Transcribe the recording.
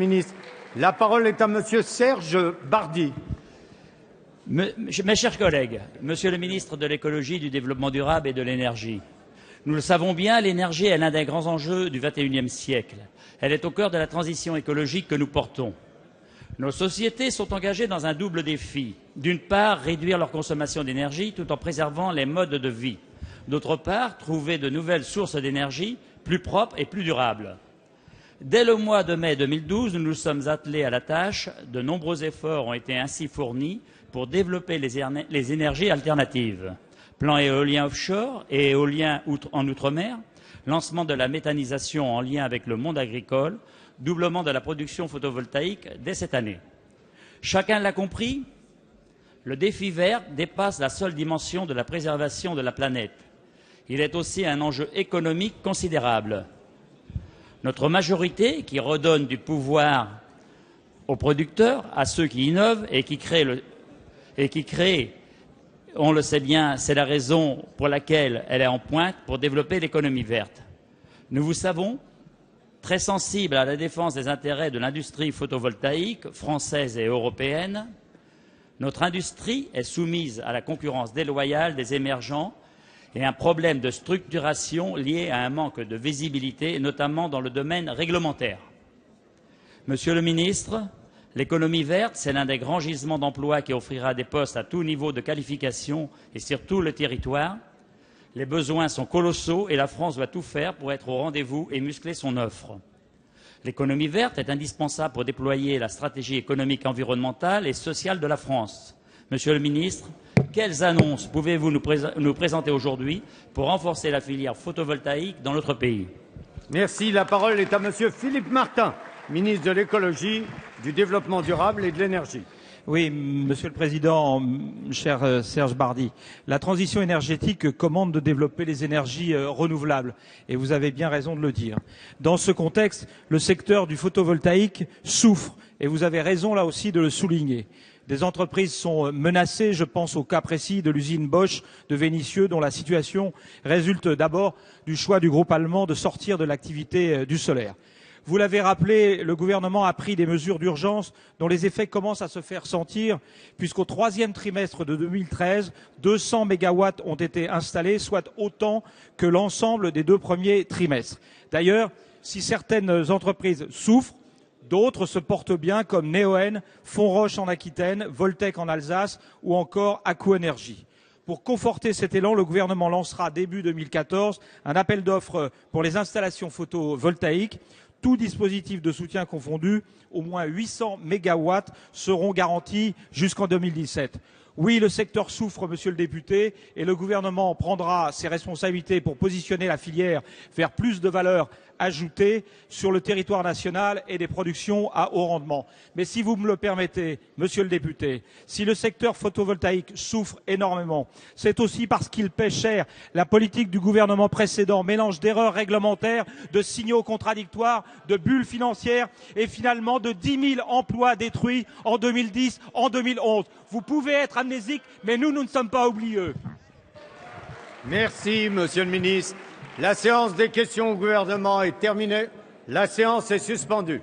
Ministre, la parole est à Monsieur Serge Bardy. Mes chers collègues, Monsieur le ministre de l'Écologie, du Développement durable et de l'Énergie, nous le savons bien, l'énergie est l'un des grands enjeux du XXIe siècle. Elle est au cœur de la transition écologique que nous portons. Nos sociétés sont engagées dans un double défi. D'une part, réduire leur consommation d'énergie tout en préservant les modes de vie. D'autre part, trouver de nouvelles sources d'énergie plus propres et plus durables. Dès le mois de mai 2012, nous nous sommes attelés à la tâche. De nombreux efforts ont été ainsi fournis pour développer les énergies alternatives. Plan éolien offshore et éolien en outre-mer, lancement de la méthanisation en lien avec le monde agricole, doublement de la production photovoltaïque dès cette année. Chacun l'a compris, le défi vert dépasse la seule dimension de la préservation de la planète. Il est aussi un enjeu économique considérable. Notre majorité, qui redonne du pouvoir aux producteurs, à ceux qui innovent et qui créent, on le sait bien, c'est la raison pour laquelle elle est en pointe pour développer l'économie verte. Nous vous savons très sensibles à la défense des intérêts de l'industrie photovoltaïque française et européenne. Notre industrie est soumise à la concurrence déloyale des émergents et un problème de structuration lié à un manque de visibilité, notamment dans le domaine réglementaire. Monsieur le ministre, l'économie verte, c'est l'un des grands gisements d'emplois qui offrira des postes à tout niveau de qualification et sur tout le territoire. Les besoins sont colossaux et la France doit tout faire pour être au rendez-vous et muscler son offre. L'économie verte est indispensable pour déployer la stratégie économique, environnementale et sociale de la France. Monsieur le ministre, quelles annonces pouvez-vous nous présenter aujourd'hui pour renforcer la filière photovoltaïque dans notre pays? Merci. La parole est à Monsieur Philippe Martin, ministre de l'Écologie, du Développement durable et de l'Énergie. Oui, Monsieur le Président, cher Serge Bardy, la transition énergétique commande de développer les énergies renouvelables, et vous avez bien raison de le dire. Dans ce contexte, le secteur du photovoltaïque souffre, et vous avez raison là aussi de le souligner. Des entreprises sont menacées, je pense au cas précis de l'usine Bosch de Vénissieux, dont la situation résulte d'abord du choix du groupe allemand de sortir de l'activité du solaire. Vous l'avez rappelé, le gouvernement a pris des mesures d'urgence dont les effets commencent à se faire sentir, puisqu'au troisième trimestre de 2013, 200 mégawatts ont été installés, soit autant que l'ensemble des 2 premiers trimestres. D'ailleurs, si certaines entreprises souffrent, d'autres se portent bien, comme Neoen, Fonroche en Aquitaine, Voltec en Alsace ou encore Aquanergy. Pour conforter cet élan, le gouvernement lancera début 2014 un appel d'offres pour les installations photovoltaïques. Tout dispositif de soutien confondu, au moins 800 mégawatts seront garantis jusqu'en 2017. Oui, le secteur souffre, monsieur le député, et le gouvernement prendra ses responsabilités pour positionner la filière vers plus de valeur ajoutée sur le territoire national et des productions à haut rendement. Mais si vous me le permettez, monsieur le député, si le secteur photovoltaïque souffre énormément, c'est aussi parce qu'il paie cher. La politique du gouvernement précédent, mélange d'erreurs réglementaires, de signaux contradictoires, de bulles financières et finalement de 10 000 emplois détruits en 2010, en 2011. Vous pouvez être amnésique, mais nous ne sommes pas oublieux. Merci, Monsieur le ministre. La séance des questions au gouvernement est terminée. La séance est suspendue.